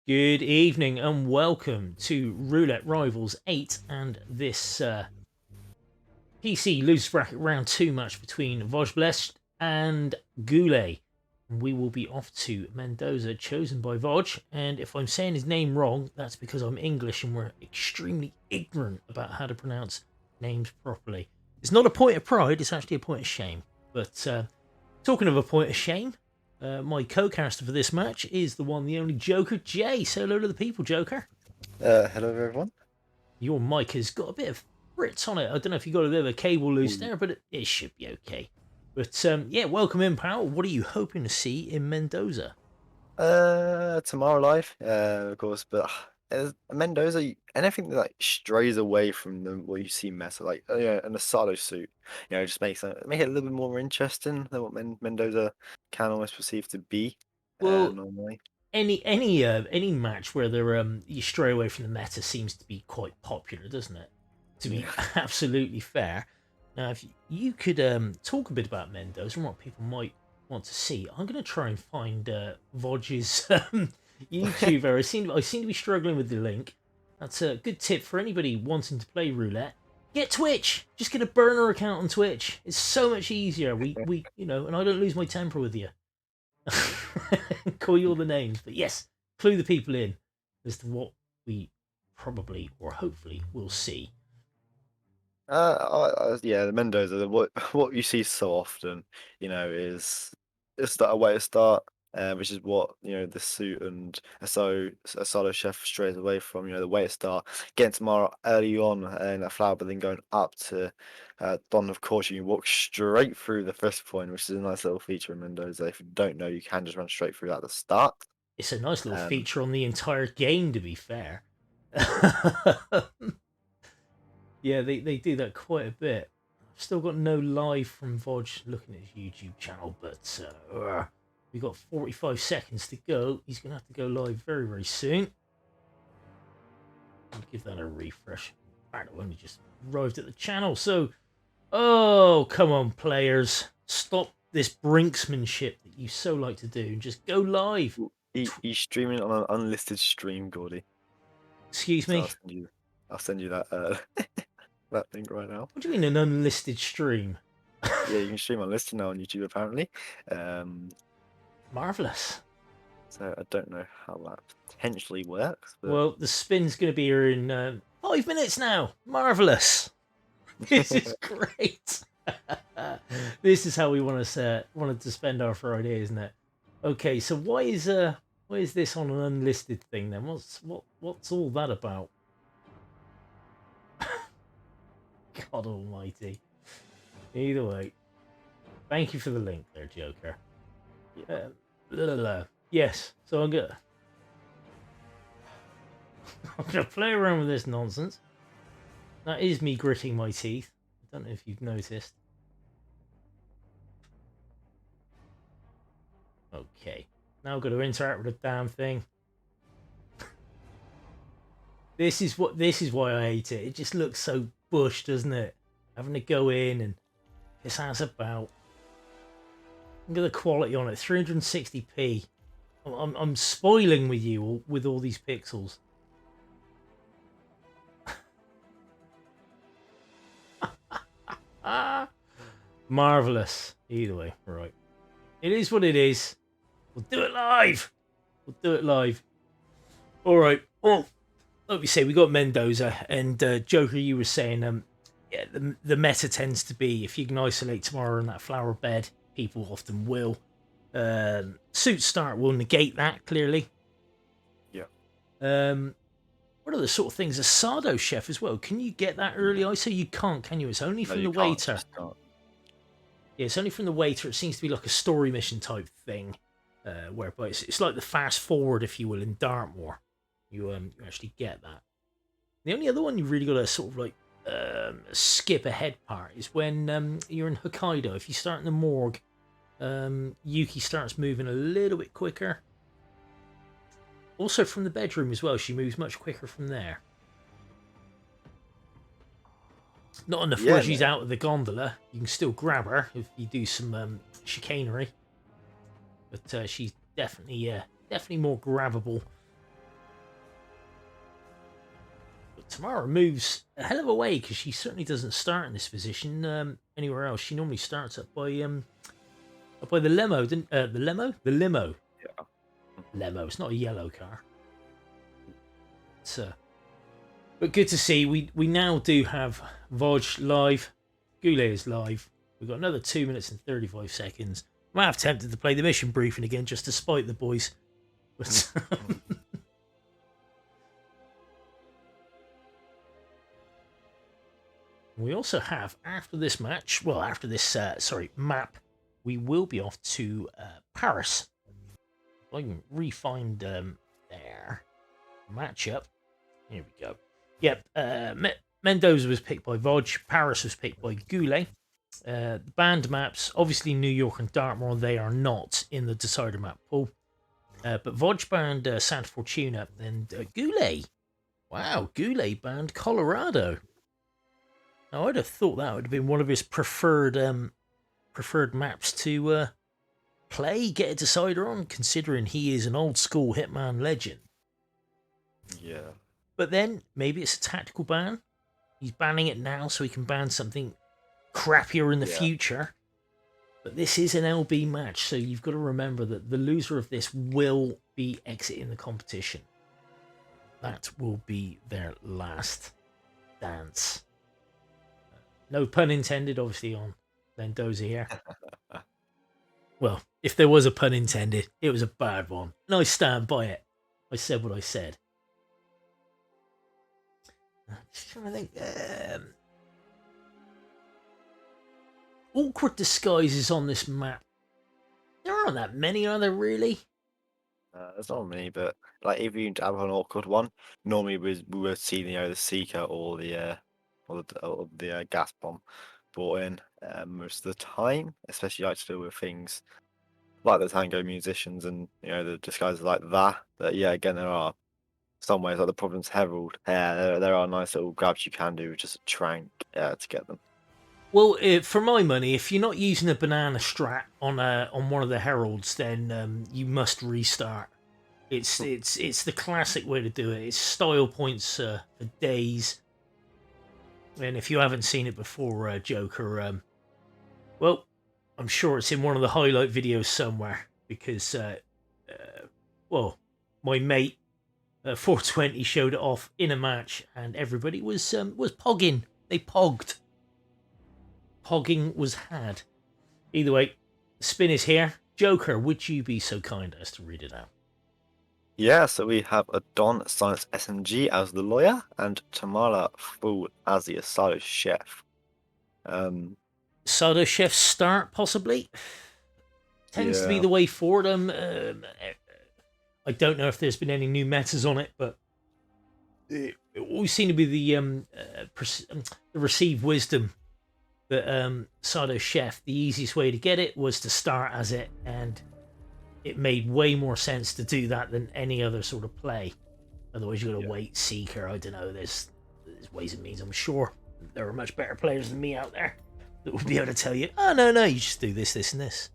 Good evening and welcome to Roulette Rivals 8 and this PC loose bracket round 2 match between Vojblesk and GuLe. We will be off to Mendoza, chosen by Voj, and if I'm saying his name wrong, that's because I'm English and we're extremely ignorant about how to pronounce names properly. It's not a point of pride, it's actually a point of shame. But talking of a point of shame, my co-caster for this match is the one, the only JokerJ. Say hello to the people, Joker. Hello everyone. Your mic has got a bit of fritz on it. I don't know if you got a bit of a cable loose Ooh. there, but it should be okay. But yeah, welcome in, pal. What are you hoping to see in Mendoza? Tomorrow live, of course, but Mendoza, anything that like strays away from what you see Meta, like yeah, an Asado suit, just make it a little bit more interesting than what Mendoza can almost perceive to be, Well, normally. any match where they're you stray away from the meta seems to be quite popular, doesn't it? To be Yeah. absolutely fair. Now, if you could talk a bit about Mendoza and what people might want to see, I'm going to try and find Voj's YouTuber. I seem to be struggling with the link. That's a good tip for anybody wanting to play roulette. Get Twitch. Just get a burner account on Twitch. It's so much easier. We and I don't lose my temper with you. Call you all the names, but yes, clue the people in as to what we probably or hopefully will see. Yeah, the Mendoza, what you see so often, is a way to start, which is what the suit and Asado chef strays away from. The way to start, getting tomorrow early on in that flower, but then going up to Don of course. You walk straight through the first point, which is a nice little feature in Mendoza. If you don't know, you can just run straight through at the start. It's a nice little Um, feature on the entire game, to be fair. Yeah, they do that quite a bit. I've still got no live from Voj looking at his YouTube channel, but we've got 45 seconds to go. He's going to have to go live very, very soon. I'll give that a refresh. In fact, I've only just arrived at the channel, so... Oh, come on, players. Stop this brinksmanship that you so like to do and just go live. he's streaming on an unlisted stream, Gordy. Excuse So me? I'll send you that that link right now. What do you mean an unlisted stream? Yeah, you can stream unlisted now on YouTube apparently. Marvellous. So I don't know how that potentially works, but Well, the spin's going to be here in 5 minutes now. Marvellous. This is great. This is how we wanted to spend our Friday, isn't it? Okay, so why is this on an unlisted thing then? What's all that about? God Almighty. Either way, thank you for the link there, Joker. Yes, so I'm gonna play around with this nonsense. That is me gritting my teeth. I don't know if you've noticed. Okay, now I've got to interact with the damn thing. This is why I hate it. It just looks so bush, doesn't it? Having to go in and piss ass about. Look at the quality on it, 360p. I'm spoiling with you with all these pixels. Marvelous. Either way, right. It is what it is. We'll do it live. We'll do it live. All right. Well, like we say, we got Mendoza and Joker. You were saying, yeah, the meta tends to be if you can isolate tomorrow in that flower bed, people often will. Suit start will negate that clearly. yeah. What are the sort of things? Asado chef as well. Can you get that early ISO? You can't, can you? It's only from the waiter. Yeah, it's only from the waiter. It seems to be like a story mission type thing, whereby it's like the fast forward, if you will, in Dartmoor. You actually get that. The only other one you really got to sort of like skip ahead part is when you're in Hokkaido. If you start in the morgue, Yuki starts moving a little bit quicker. Also from the bedroom as well, she moves much quicker from there. Not enough where she's out of the gondola. You can still grab her if you do some chicanery. But she's definitely more grabbable. Tamara moves a hell of a way because she certainly doesn't start in this position anywhere else. She normally starts up by the limo, the limo. Yeah. Lemo. It's not a yellow car. But good to see. We now do have Voj live. GuLe is live. We've got another 2 minutes and 35 seconds. I might have tempted to play the mission briefing again just to spite the boys. But we also have, after this match, well, after this, map, we will be off to Paris. If I can re-find their matchup. Here we go. Yep, Mendoza was picked by Voj. Paris was picked by GuLe. The banned maps, obviously New York and Dartmoor, they are not in the decider map pool. But Voj banned Santa Fortuna, and GuLe. Wow, GuLe banned Colorado. Now, I'd have thought that would have been one of his preferred maps to play, get a decider on, considering he is an old school Hitman legend. Yeah. But then, maybe it's a tactical ban. He's banning it now so he can ban something crappier in the future. But this is an LB match, so you've got to remember that the loser of this will be exiting the competition. That will be their last dance. No pun intended, obviously, on Mendoza here. Well, if there was a pun intended, it was a bad one. And I stand by it. I said what I said. I'm just trying to think. Awkward disguises on this map. There aren't that many, are there really? There's not many, but like if you have an awkward one, normally we would see the seeker or the gas bomb brought in most of the time, especially like to do with things like the tango musicians and the disguises like that. But yeah, again, there are some ways like the Providence Herald. There are nice little grabs you can do with just a trank to get them. Well, for my money, if you're not using a banana strat on one of the heralds, then you must restart. It's the classic way to do it. It's style points for days. And if you haven't seen it before, Joker, well, I'm sure it's in one of the highlight videos somewhere because, well, my mate 420 showed it off in a match, and everybody was pogging. They pogged. Pogging was had. Either way, the spin is here. Joker, would you be so kind as to read it out? Yeah, so we have a Don Science SMG as the lawyer and Tamara Fool as the asado chef. Asado chef start, possibly? Tends to be the way forward. I don't know if there's been any new metas on it, but it always seemed to be the received wisdom that Sado Chef, the easiest way to get it was to start as it, and it made way more sense to do that than any other sort of play. Otherwise, you got to wait, Seeker. I don't know. There's ways and means. I'm sure there are much better players than me out there that would be able to tell you, oh, no, you just do this, this, and this.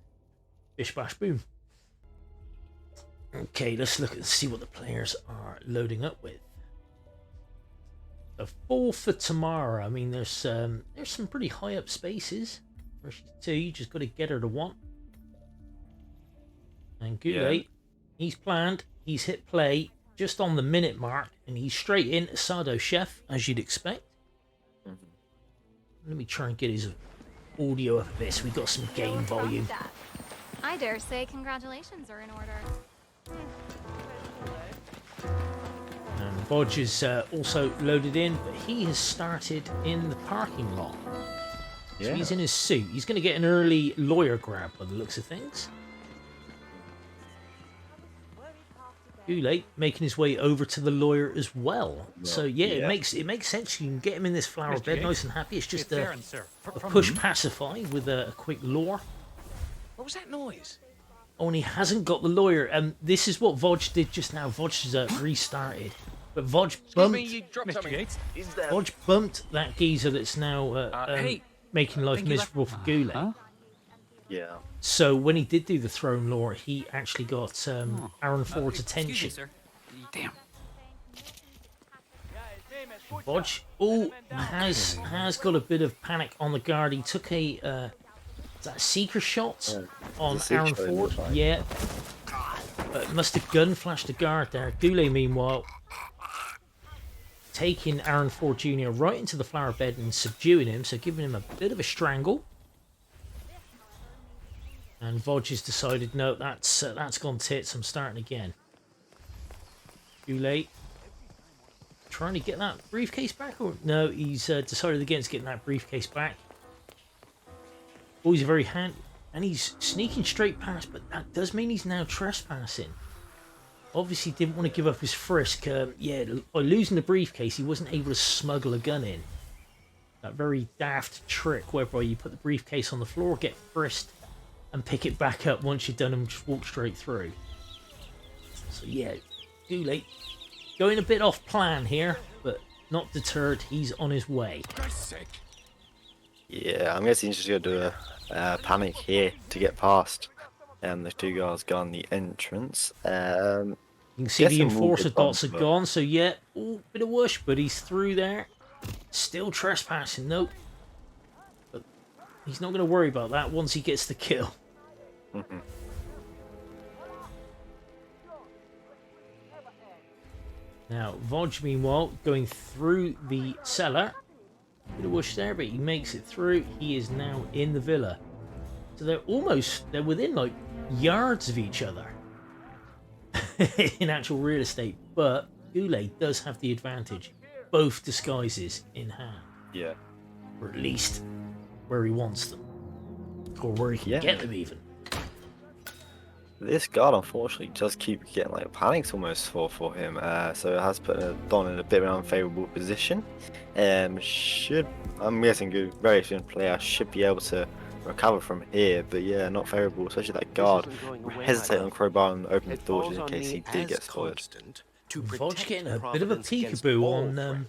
Bish, bash, boom. Okay, let's look and see what the players are loading up with. A 4 for Tamara. I mean, there's some pretty high up spaces. Where she's 2, you just got to get her to 1. And GuLe, he's planned, he's hit play just on the minute mark, and he's straight in Asado Chef, as you'd expect. Let me try and get his audio up a bit so we've got some game volume. I dare say congratulations are in order. And Voj is also loaded in, but he has started in the parking lot. So he's in his suit. He's going to get an early lawyer grab by the looks of things. GuLe making his way over to the lawyer as well. So it makes sense. You can get him in this flower bed, nice and happy. It's just a push pacify with a quick lure. What was that noise? Oh, and he hasn't got the lawyer. This is what Voj did just now. Voj has restarted, but Voj bumped that geezer that's now making life miserable for GuLe. Huh? Yeah. So when he did do the throne lore, he actually got Aaron Ford's attention. Excuse me, sir. Damn. Vodge, has got a bit of panic on the guard. He took a is that a seeker shot on It's a seeker Aaron shot, it Ford. looks like. Yeah, but must have gun flashed the guard there. GuLe, meanwhile, taking Aaron Ford Jr. right into the flower bed and subduing him, so giving him a bit of a strangle. And Vodge has decided, no, that's gone tits. I'm starting again. GuLe trying to get that briefcase back, or no? He's decided against getting that briefcase back. Oh, he's very handy, and he's sneaking straight past, but that does mean he's now trespassing. Obviously, didn't want to give up his frisk. Yeah, by losing the briefcase, he wasn't able to smuggle a gun in. That very daft trick whereby you put the briefcase on the floor, get frisked, and pick it back up once you're done and just walk straight through. So yeah, GuLe going a bit off plan here, but not deterred. He's on his way. Yeah, I'm guessing he's just going to do a panic here to get past. And the two guys gone the entrance. You can see the guessing we'll enforcer get done, dots are but- gone, so yeah, ooh, bit of whoosh, but he's through there. Still trespassing, nope. But he's not going to worry about that once he gets the kill. Mhm. Now, Vodge, meanwhile, going through the cellar. Bit of whoosh there, but he makes it through. He is now in the villa. So they're within like yards of each other in actual real estate. But GuLe does have the advantage. Both disguises in hand. Yeah. Or at least where he wants them. Or where he can get them even. This guard, unfortunately, does keep getting like panics almost for him. So it has put Don in a bit of an unfavourable position. I'm guessing good, very experienced player should be able to recover from here, but yeah, not favourable, especially that guard hesitating on crowbar and open the door just in case he did get spotted. Vodge getting a bit of a peekaboo on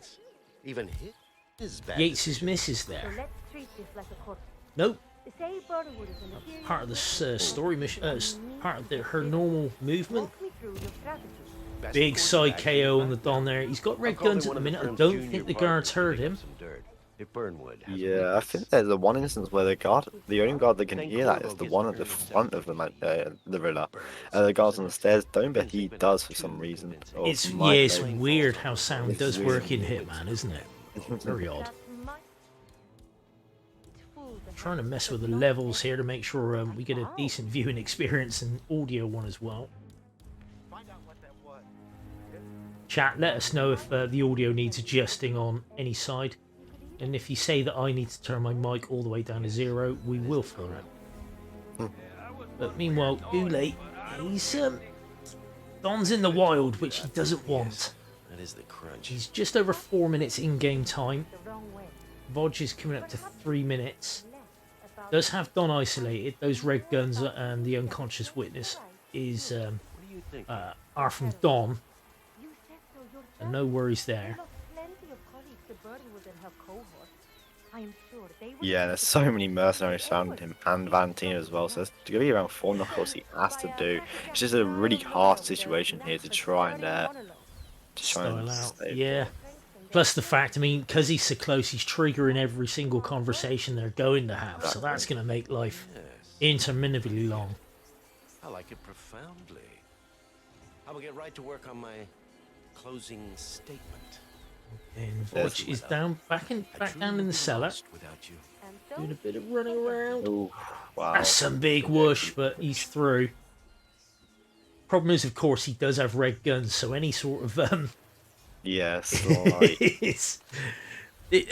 Yates's misses So there. let's treat this like a court. Nope. Say Brotherwood is an Imperial. Part of the story mission, part of her normal movement. Walk me through your strategy. Big side KO on the Don there. He's got red guns at the minute. I don't think the guards heard him. Yeah, I think there's the one instance where the only guard that can hear that is the one at the front of the villa. The guards on the stairs don't, but he does for some reason. Or It's might it's know. weird how sound It's does weird. work in Hitman, isn't it? Very odd. That's my- It's full the Trying to mess with the levels here to make sure we get a decent viewing experience and audio one as well. Chat, let us know if the audio needs adjusting on any side. And if you say that I need to turn my mic all the way down to 0, we will for it. But meanwhile, GuLe, he's Don's in the wild, which he doesn't want. That is the crunch. He's just over 4 minutes in-game time. the wrong way. Vodge is coming up to 3 minutes. Less about Does have Don isolated. Those red guns and the unconscious witness is What do you think? are from Don, you said so yourself. and no worries You there. lost plenty of colleagues to Brotherwood and her cohort. I am sure they will. Yeah, there's so many mercenaries surrounding him and Valentina as well, so there's going to be around 4 knockouts he has to do. It's just a really hard situation here to try and Style out. save. Yeah. Plus the fact, I mean, because he's so close, he's triggering every single conversation they're going to have. So that's going to make life Yes, interminably long. I like it profoundly. I will get right to work on my closing statement. And There's- Vodge is down, back down in the cellar, Without you. And doing a so bit of running around. Ooh, wow. That's some big whoosh, but he's through. Problem is, of course, he does have red guns, so any sort of Yes, like,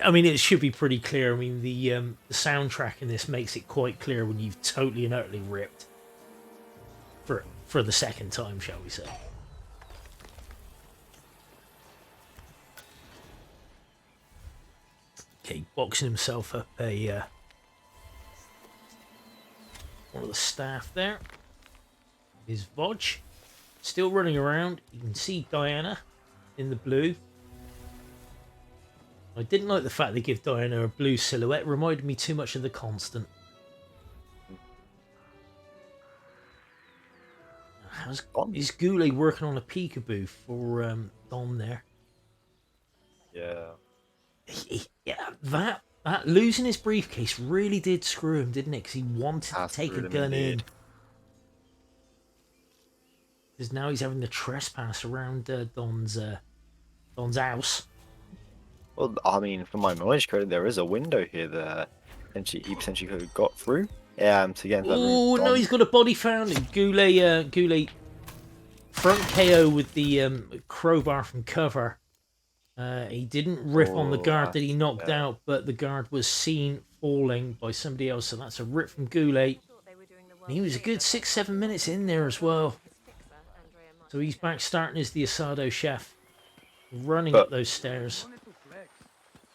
I mean, it should be pretty clear. I mean, the soundtrack in this makes it quite clear when you've totally and utterly ripped for the second time, shall we say? Okay, boxing himself up a one of the staff there is Vodge, still running around. You can see Diana in the blue. I didn't like the fact they give Diana a blue silhouette. It reminded me too much of the Constant. Is GuLe working on a peekaboo for Dom there? Yeah, that losing his briefcase really did screw him, didn't it? Because he wanted to Has take a screwed him gun in. indeed. Because now he's having to trespass around Don's house. Well, I mean, from my knowledge, code, there is a window here that he potentially could have got through. To get into that room. Oh no, he's got a body found. GuLe front KO with the crowbar from cover. He didn't rip on the guard that he knocked out, but the guard was seen falling by somebody else, so that's a rip from GuLe. And he was a good 6-7 minutes in there as well. So he's back starting as the Asado chef, running up those stairs.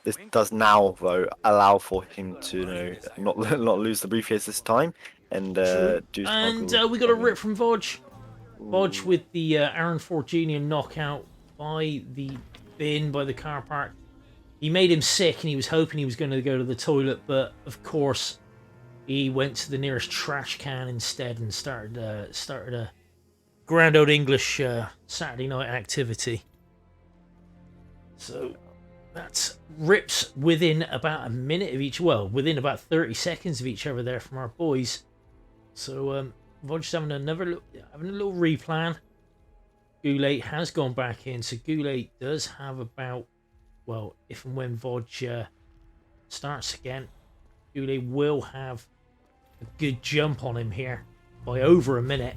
This does now, though, allow for him to not lose the briefcase this time and do. And we got a rip from Voj. Voj with the Aaron Ford Jr. knockout by the bin by the car park. He made him sick, and he was hoping he was going to go to the toilet, but of course he went to the nearest trash can instead and started a grand old English Saturday night activity. So that's rips within about a minute of each, well, within about 30 seconds of each other there from our boys. So Voj's having a little replan. GuLe has gone back in, so GuLe does have about, well, if and when Voj starts again, GuLe will have a good jump on him here by over a minute.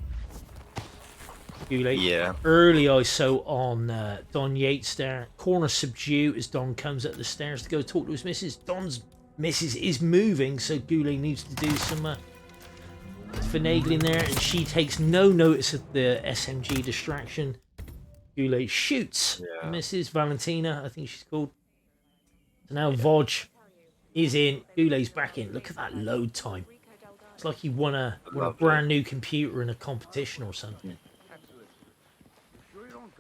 GuLe, early ISO on Don Yates there. Corner subdue as Don comes up the stairs to go talk to his missus. Don's missus is moving, so GuLe needs to do some finagling there, and she takes no notice of the SMG distraction. GuLe shoots Mrs. Valentina, I think she's called. So now Voj is in. GuLe's back in. Look at that load time. It's like he won a brand new computer in a competition or something.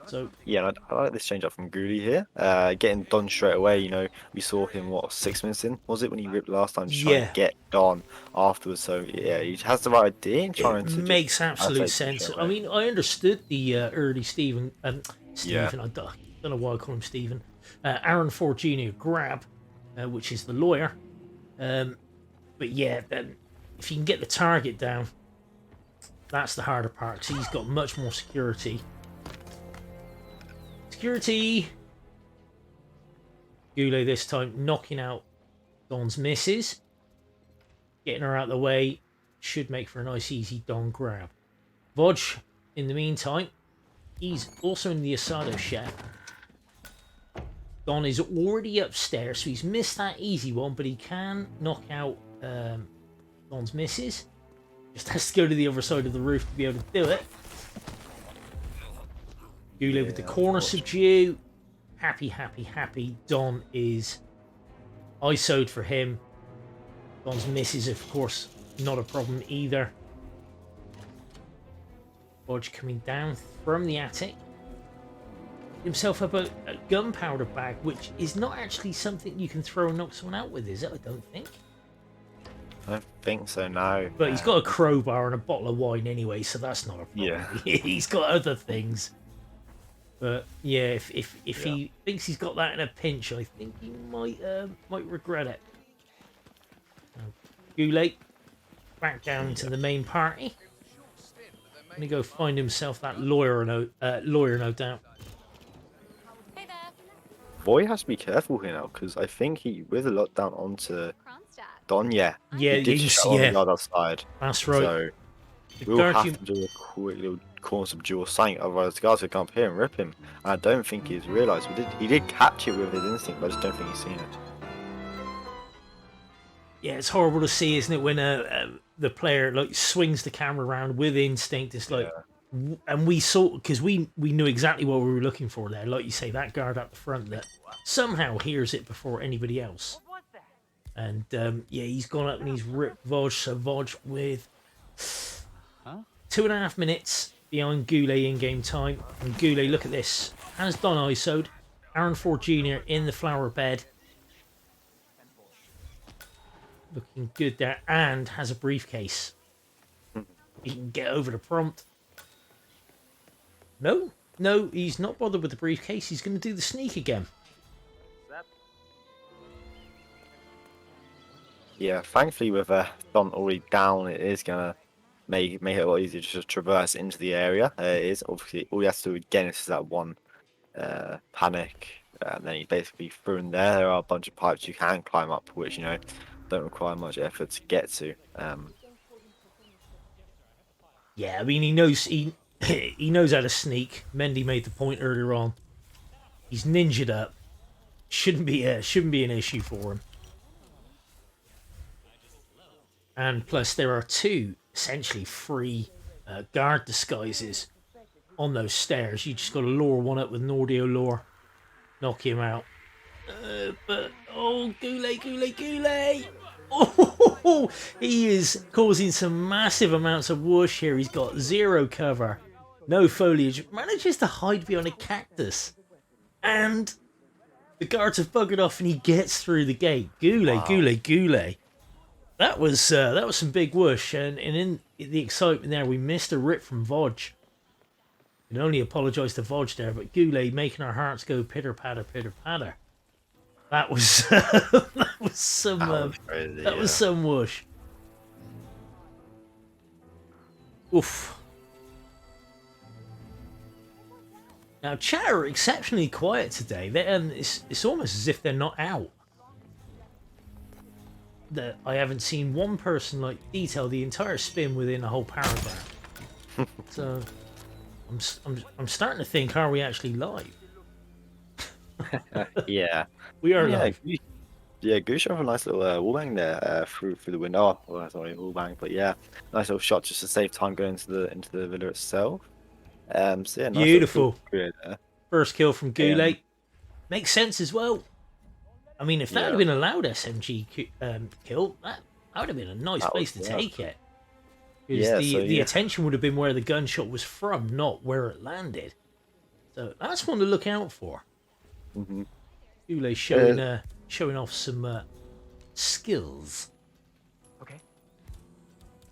So yeah, I like this change up from GuLe here. Getting Don straight away. We saw him 6 minutes in, was it, when he ripped last time? Just trying to get Don afterwards. So yeah, he has the right idea. It makes absolute sense. I mean, I understood the early Stephen. I don't know why I call him Stephen. Aaron Ford Jr. grab, which is the lawyer. But yeah, if you can get the target down, that's the harder part. Because he's got much more security. Security. GuLe this time knocking out Don's missus. Getting her out of the way should make for a nice easy Don grab. Voj, in the meantime, he's also in the Asado chef. Don is already upstairs, so he's missed that easy one, but he can knock out Don's missus. Just has to go to the other side of the roof to be able to do it. GuLe with the corner subdue. Happy. Don is ISO'd for him. Don's misses, of course, not a problem either. Voj coming down from the attic. Himself up a gunpowder bag, which is not actually something you can throw and knock someone out with, is it? I don't think. I don't think so, no. But he's got a crowbar and a bottle of wine anyway, so that's not a problem. Yeah. He's got other things. But yeah, if he thinks he's got that in a pinch, I think he might regret it. GuLe back down into the main party. Gonna go find himself that lawyer, no doubt. Hey there. Boy has to be careful here now, because I think he with a lockdown onto Don. Yeah, he did shut on the other side. That's right. So we'll have to do a quick little corner subdue or something, otherwise the guys will come up here and rip him. And I don't think he's realised. He did catch it with his instinct, but I just don't think he's seen it. Yeah, it's horrible to see, isn't it, when the player swings the camera around with instinct. It's like, and we saw, because we knew exactly what we were looking for there. Like you say, that guard up the front that somehow hears it before anybody else. And he's gone up and he's ripped Voj. So Voj with 2.5 minutes behind GuLe in game time. And GuLe, look at this, has Don ISO'd. Aaron Ford Jr. in the flower bed. Looking good there, and has a briefcase. He can get over the prompt. No, he's not bothered with the briefcase. He's going to do the sneak again. Yeah, thankfully with Don already down, it is gonna make it a lot easier just to traverse into the area. It is obviously all you have to do again is that one panic, and then he's basically through in there. There are a bunch of pipes you can climb up, which don't require much effort to get to. Yeah, I mean he knows he knows how to sneak. Mendy made the point earlier on. He's ninja'd up. Shouldn't be an issue for him. And plus, there are two essentially free guard disguises on those stairs. You just got to lure one up with an audio lure, knock him out. But oh, GuLe! Oh, he is causing some massive amounts of whoosh here. He's got zero cover, no foliage. Manages to hide behind a cactus, and the guards have buggered off, and he gets through the gate. GuLe! That was some big whoosh, and in the excitement there, we missed a rip from Voj. Can only apologise to Voj there, but GuLe making our hearts go pitter patter, pitter patter. That was that was some Crazy, that was some whoosh. Oof. Now, chat are exceptionally quiet today. It's almost as if they're not out. That I haven't seen one person like detail the entire spin within a whole paragraph. So I'm starting to think, are we actually live? Yeah. We are live. Yeah, Goose have a nice little wallbang there through the window. Oh, well, sorry, wallbang, but yeah, nice little shot just to save time going into the villa itself. So yeah, nice Beautiful. Little there. First kill from GuLe. Makes sense as well. I mean, if that had been a loud SMG kill, that would have been a nice place to take it. Because the attention would have been where the gunshot was from, not where it landed. So that's one to look out for. Mm-hmm. GuLe showing off some skills. Okay.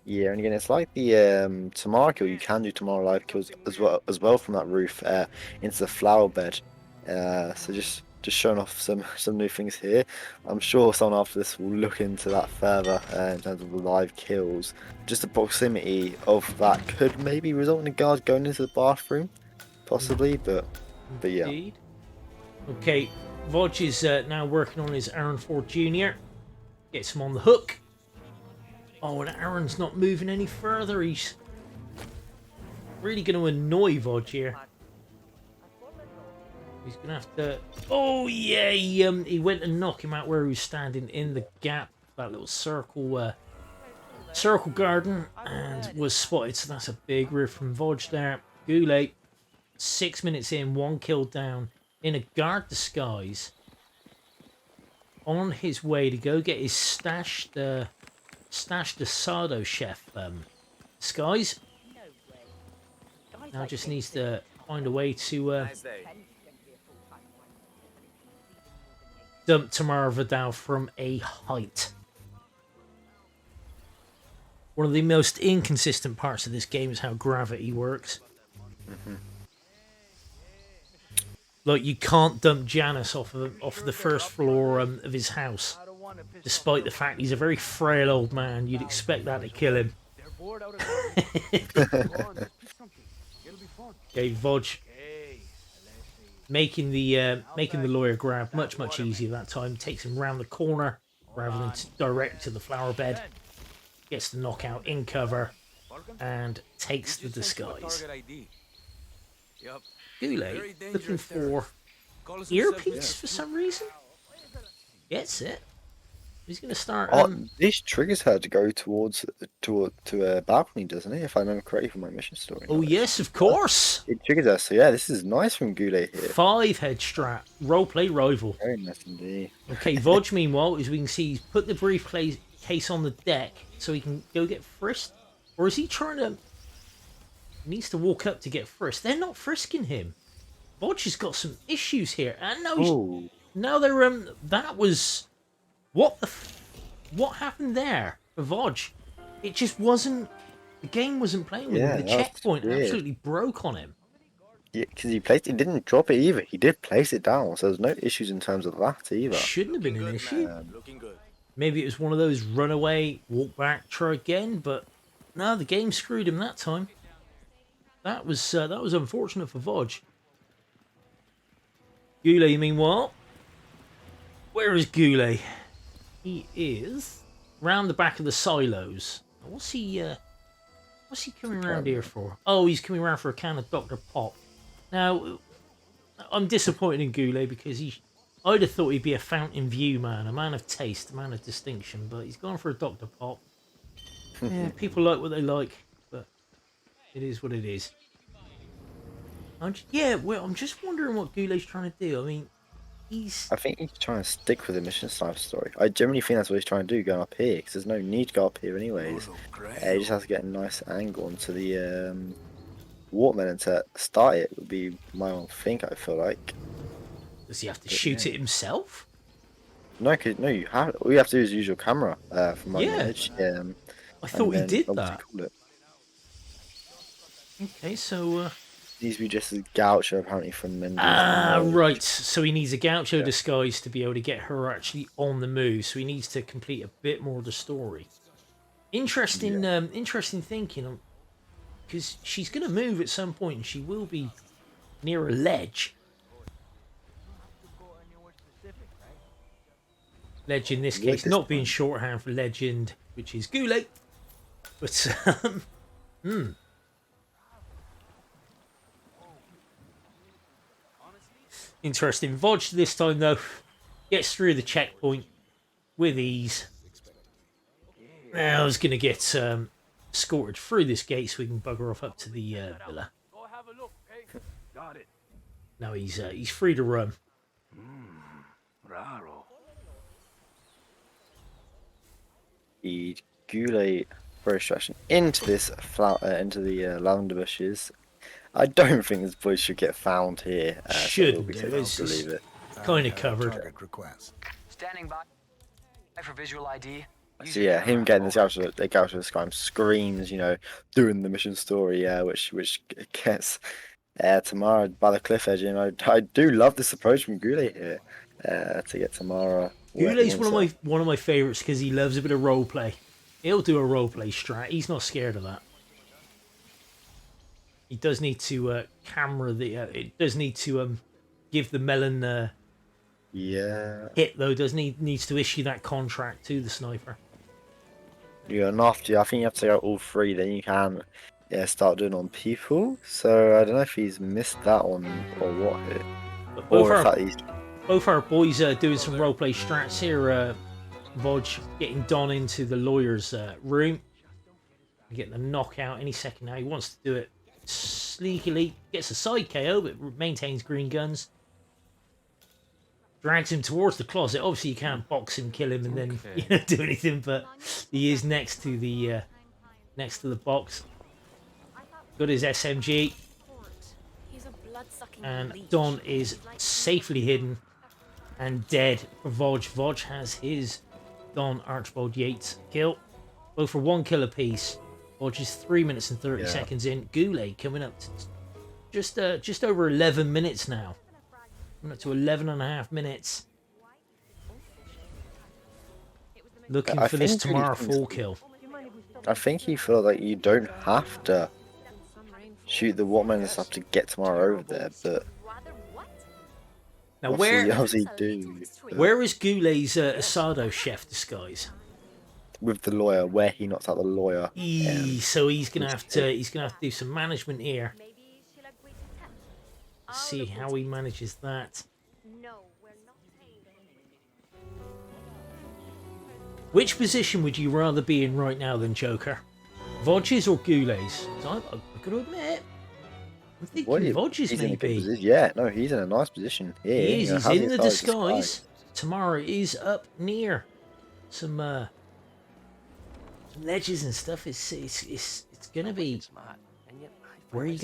Yeah, and again, it's like the tomorrow kill. You can do tomorrow live kills as well from that roof into the flower bed. So just showing off some new things here. I'm sure someone after this will look into that further in terms of the live kills. Just the proximity of that could maybe result in a guard going into the bathroom, possibly. But yeah. Indeed. Okay, Voj is now working on his Aaron 4 Jr. Gets him on the hook. Oh, and Aaron's not moving any further. He's really going to annoy Voj here. He's going to have to... Oh, yeah, he went and knocked him out where he was standing in the gap. That little circle garden, and was spotted. So that's a big rip from Voj there. GuLe, 6 minutes in, 1 kill down. In a guard disguise, on his way to go get his stashed asado chef disguise. Now just needs to find a way to dump Tamara Vidal from a height. One of the most inconsistent parts of this game is how gravity works. Mm-hmm. Like, you can't dump Janice off the first floor of his house. Despite the fact he's a very frail old man, you'd expect that to kill him. Okay, Voj making the lawyer grab much easier that time. Takes him round the corner rather than direct to the flower bed. Gets the knockout in cover and takes the disguise. GuLe looking for earpiece for some reason. Gets it. He's going to start. This triggers her to go to a balcony, doesn't it? If I remember correctly from my mission story. Oh yes, of course. It triggers her. So yeah, this is nice from GuLe here. 5 head strap. Roleplay rival. Very nice indeed. Okay, Voj meanwhile, as we can see, he's put the briefcase on the deck so he can go get frisked. Or is he trying to... He needs to walk up to get frisked. They're not frisking him. Voj has got some issues here. And now they're... That was... What happened there for Voj? It just wasn't... The game wasn't playing with him. The checkpoint absolutely broke on him. Yeah, because he didn't drop it either. He did place it down, so there's no issues in terms of that either. Shouldn't have been an issue. Looking good. Maybe it was one of those runaway, walk back, try again, but no, the game screwed him that time. That was unfortunate for Voj. GuLe, meanwhile, where is GuLe? He is round the back of the silos. What's he coming around here for? Oh, he's coming around for a can of Dr. Pop. Now, I'm disappointed in GuLe because I'd have thought he'd be a Fountain View man, a man of taste, a man of distinction, but he's gone for a Dr. Pop. Yeah, people like what they like, but it is what it is. I'm just wondering what GuLe's trying to do. I mean, I think he's trying to stick with the mission sniper story. I generally think that's what he's trying to do, going up here, because there's no need to go up here anyways. He just has to get a nice angle onto the Watermelon and to start it would be my own thing, I feel like. Does he have to shoot it himself? No, no, you have. All you have to do is use your camera from my knowledge. I thought he did that. Call it. Okay, so Needs to be just as Gaucho apparently from Mendes. Right. So he needs a Gaucho disguise to be able to get her actually on the move. So he needs to complete a bit more of the story. Interesting, interesting thinking. Because she's going to move at some point, and she will be near a ledge. Ledge in this case, not being shorthand for legend, which is GuLe. But interesting. Voj this time though gets through the checkpoint with ease. Now I was going to get escorted through this gate so we can bugger off up to the villa. Go have a look, okay? Got it. Now he's free to run. Raro. The GuLe throw distraction into this into the lavender bushes. I don't think this boy should get found here. Shouldn't so do. It's believe it. kind of covered. Standing by for visual ID. So yeah, him getting this Gaucho Skyrim screams, you know, doing the mission story, which gets Tamara by the cliff edge. And I do love this approach from GuLe here to get Tamara. GuLe's one of my favourites because he loves a bit of roleplay. He'll do a roleplay strat. He's not scared of that. He does need to camera the. It does need to give the melon hit though. Needs to issue that contract to the sniper. Yeah, and after I think you have to take out all three, then you can start doing on people. So I don't know if he's missed that one or what here. But Or both our boys are doing some roleplay strats here. Voj getting Don into the lawyer's room. Getting the knockout any second now. He wants to do it sneakily. Gets a side KO, but maintains green guns. Drags him towards the closet. Obviously, you can't box him, kill him, and then do anything. But he is next to the box. Got his SMG, and Don is safely hidden and dead for Voj. Voj has his Don Archibald Yates kill. Both for 1 kill apiece. Voj is 3 minutes and 30 seconds in. GuLe coming up to just over 11 minutes now. Coming up to 11 and a half minutes. Looking for this Tamara full kill. I think he feels like you don't have to shoot the watermelon stuff to get Tamara over there, but now where where is GuLe's Asado chef disguise? With the lawyer, where he knocks out the lawyer. So he's gonna have to do some management here. See how he manages that. Which position would you rather be in right now than Joker? Voj's or GuLe's? I've got to admit, I'm thinking Voj's maybe. Yeah, no, he's in a nice position here. He is. He's in the disguise. Tamara is up near some ledges and stuff. It's gonna be. Where are you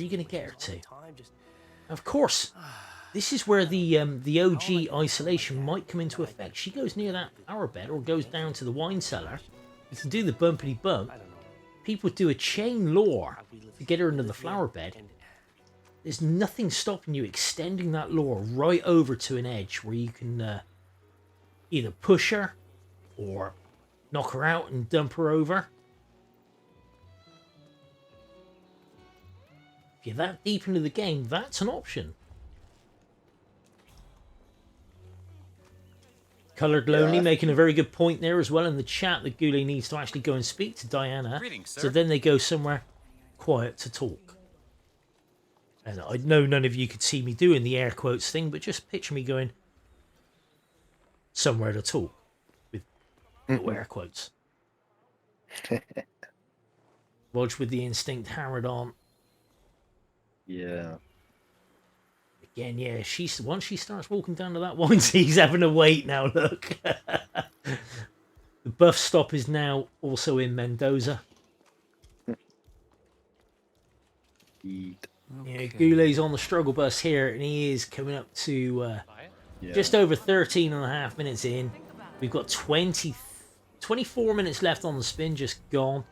gonna get her to? Of course, this is where the OG isolation might come into effect. She goes near that flower bed or goes down to the wine cellar. You can do the bumpity bump. People do a chain lure to get her into the flower bed. There's nothing stopping you extending that lure right over to an edge where you can either push her or knock her out and dump her over. If you're that deep into the game, that's an option. Coloured Lonely making a very good point there as well in the chat that GuLe needs to actually go and speak to Diana. So then they go somewhere quiet to talk. And I know none of you could see me doing the air quotes thing, but just picture me going somewhere to talk with no air quotes. Watch with the instinct hammered on. Yeah. Again, yeah, once she starts walking down to that wine, he's having to wait now, look. The buff stop is now also in Mendoza. Yeah, GuLe's on the struggle bus here, and he is coming up to just over 13 and a half minutes in. We've got 24 minutes left on the spin, just gone.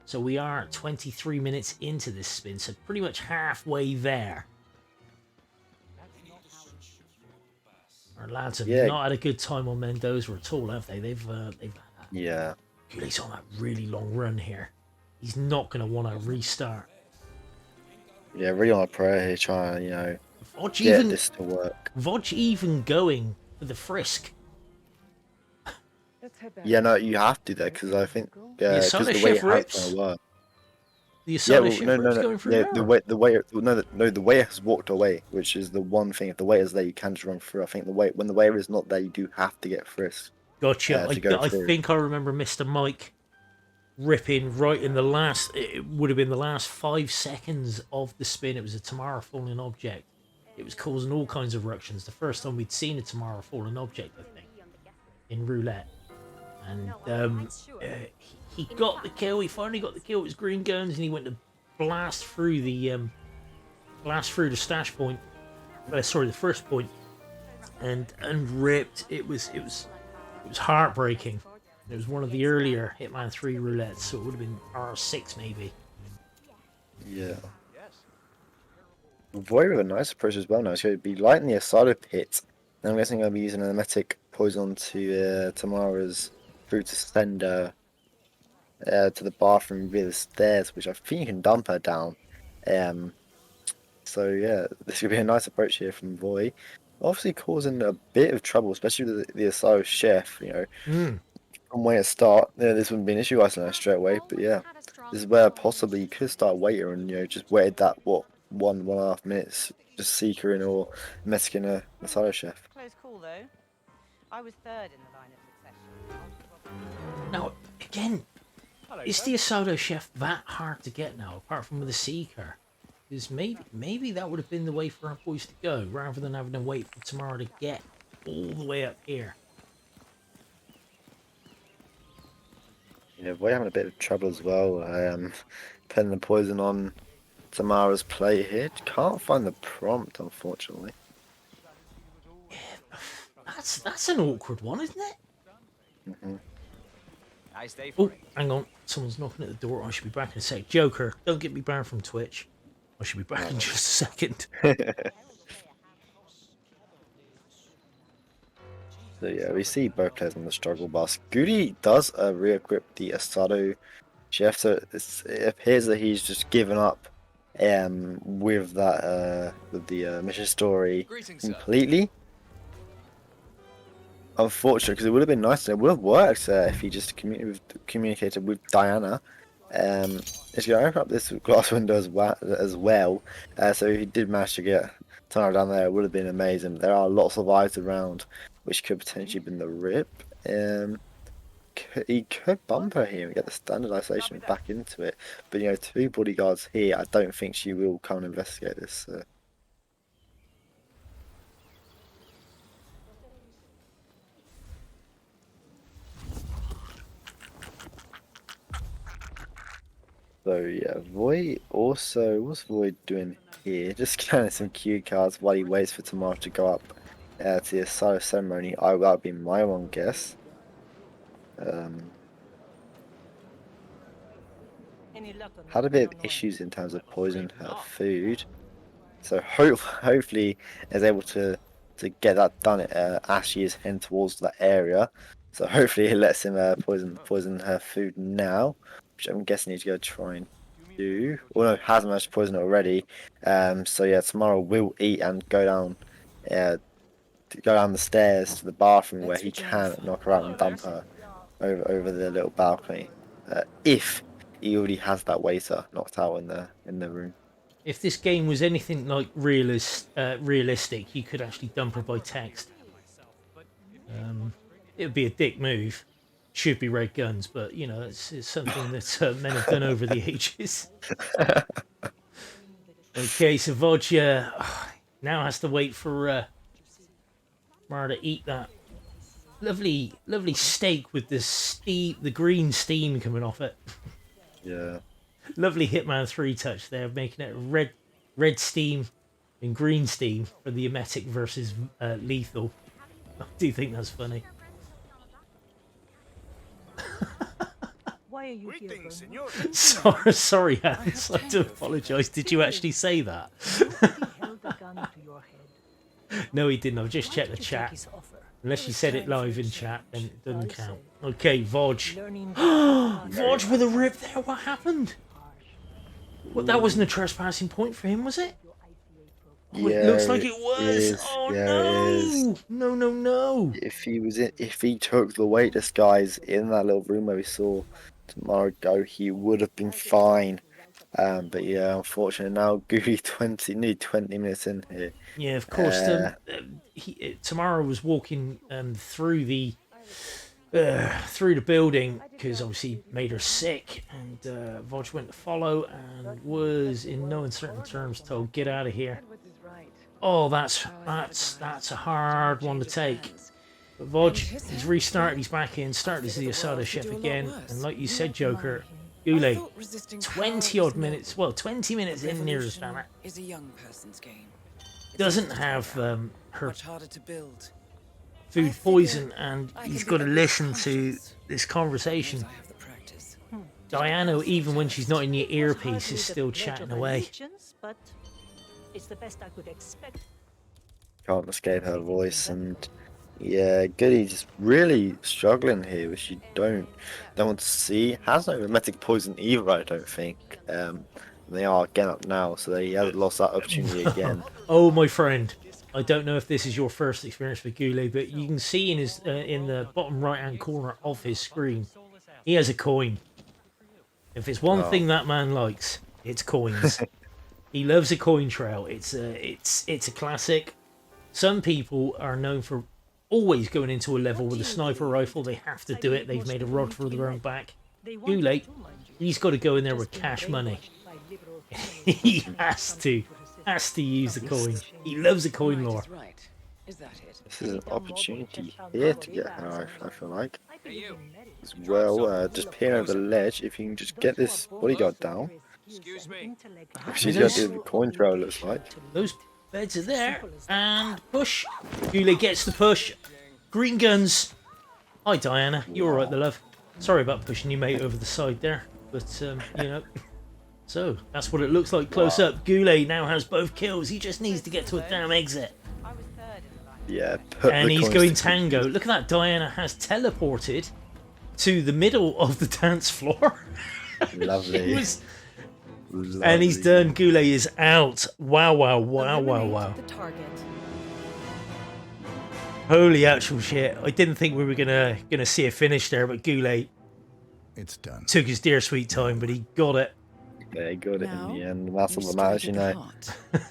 So we are 23 minutes into this spin, so pretty much halfway there. Our lads have not had a good time on Mendoza at all, have they? They've GuLe's on that really long run here. He's not going to want to restart. Yeah, really on a prayer here, trying to, get this to work. Voj even going for the frisk. Yeah, no, you have to though, because I think because the way it has to work. The Asada Chef going through the way it has walked away, which is the one thing. If the way is there, you can just run through. I think when the way is not there, you do have to get frisked. Gotcha. I think I remember Mr. Mike ripping right in the last. It would have been the last 5 seconds of the spin. It was a Tamara falling object. It was causing all kinds of ructions. The first time we'd seen a Tamara falling object, I think, in roulette. And he got the kill. He finally got the kill with his green guns, and he went to blast through the stash point. Sorry, the first point, and ripped. It was heartbreaking. It was one of the earlier Hitman 3 roulettes, so it would have been RR6 maybe. Yeah. Void with a nice approach as well now. So it'd be lighting the Asada pit. And I'm guessing I'll be using an emetic poison to Tamara's through to send her to the bathroom via the stairs, which I think you can dump her down. So yeah, this could be a nice approach here from Void. Obviously causing a bit of trouble, especially with the Asada chef, From way to start, this wouldn't be an issue isolating straight away, but yeah, this is where possibly you could start waiting and just waited that 1.5 minutes, just seek her in or messing a Asada chef. Close call though. I was third in the line of succession. Now again, is the Asada chef that hard to get now, apart from with the seeker? Because maybe that would have been the way for our boys to go, rather than having to wait for Tamara to get all the way up here. We're having a bit of trouble as well. Putting the poison on Tamara's plate here. Can't find the prompt, unfortunately. Yeah, that's an awkward one, isn't it? Nice day for me. Hang on. Someone's knocking at the door. I should be back in a sec. Joker, don't get me banned from Twitch. I should be back in just a second. So yeah, we see both players on the struggle bus. GuLe does re-equip the Asada chef, so it appears that he's just given up with the mission story completely. Unfortunate, because it would have been nice and it would have worked if he just communicated with Diana. He's going to open up this glass window as well. So if he did manage to get Tamara down there, it would have been amazing. There are lots of eyes around, which could potentially have been the rip. He could bump her here and get the standardization back into it. But 2 bodyguards here, I don't think she will come and investigate this. So yeah, Void also, what's Void doing here? Just scanning some cue cards while he waits for Tamara to go up to the Asada ceremony. That would be my one guess. Had a bit of issues in terms of poisoning her food, so hopefully is able to get that done as she is heading towards that area. So hopefully he lets him poison her food now, which I'm guessing he's going to try and do. Well, no, has managed to poison it already. So yeah, tomorrow we'll eat and go down the stairs to the bathroom where he can knock her out and dump her over the little balcony. If he already has that waiter knocked out in the room. If this game was anything like realistic, you could actually dump her by text. It would be a dick move. Should be red guns, but you know it's something that men have done over the ages. Okay, so Voj now has to wait for Mara to eat that lovely steak with the green steam coming off it. Yeah. Lovely Hitman 3 touch there, making it red steam and green steam for the emetic versus lethal. I do think that's funny. Why are you here, Sorry, Hans. I do apologise. Did you actually say that? held a gun to your head. No, he didn't. I've just checked the chat. Unless you said it live in chat, then it doesn't count. Okay, Voj. Voj with a rip there. What happened? Well, that wasn't a trespassing point for him, was it? Oh, Yeah, it looks like it was. is. Oh Yeah, no! No! If he took the weight disguise in that little room where we saw tomorrow go, he would have been fine. But yeah, unfortunately now GuLe nearly 20 minutes in here. Yeah, of course. Tamara was walking through the building because obviously he made her sick, and Voj went to follow and was in no uncertain terms told, "Get out of here." Oh, that's a hard one to take. But Voj, he's restarted, he's back in, started as the Asada chef again, and like you said, Joker, GuLe, 20 minutes in near his banner. Is a young person's game. Doesn't have her food poison, and he's got to listen to this conversation. Diana, even when she's not in your earpiece, is still chatting away. But it's the best I could expect. Can't escape her voice, and yeah, GuLe's just really struggling here, which you don't want to see. Has no mimetic poison either, I don't think. They are again up now, so he has lost that opportunity again. Oh, my friend, I don't know if this is your first experience with GuLe, but you can see in his in the bottom right-hand corner of his screen, he has a coin. If it's one thing that man likes, it's coins. He loves a coin trail. It's a classic. Some people are known for always going into a level with a sniper rifle. They have to do it. They've made a rod for their own back. GuLe, he's got to go in there with cash money. He has to use the coin. He loves a coin lore. This is an opportunity here to get her, I feel like. As well, just peering over the ledge, if you can just get this bodyguard down. Excuse me. She's got to do the coin trail, looks like. Those beds are there. And push. GuLe gets the push. Green guns. Hi, Diana. You alright, the love? Sorry about pushing your mate over the side there. But, you know. So, that's what it looks like close up. GuLe now has both kills. He just needs to get to a damn exit. Yeah. And he's going tango. Look at that. Diana has teleported to the middle of the dance floor. Lovely. Lovely. And he's done. GuLe is out. Wow. Holy actual shit. I didn't think we were gonna see a finish there, but GuLe it's done. Took his dear sweet time, but he got it. Yeah, he got it in the end. That's all that matters, you know.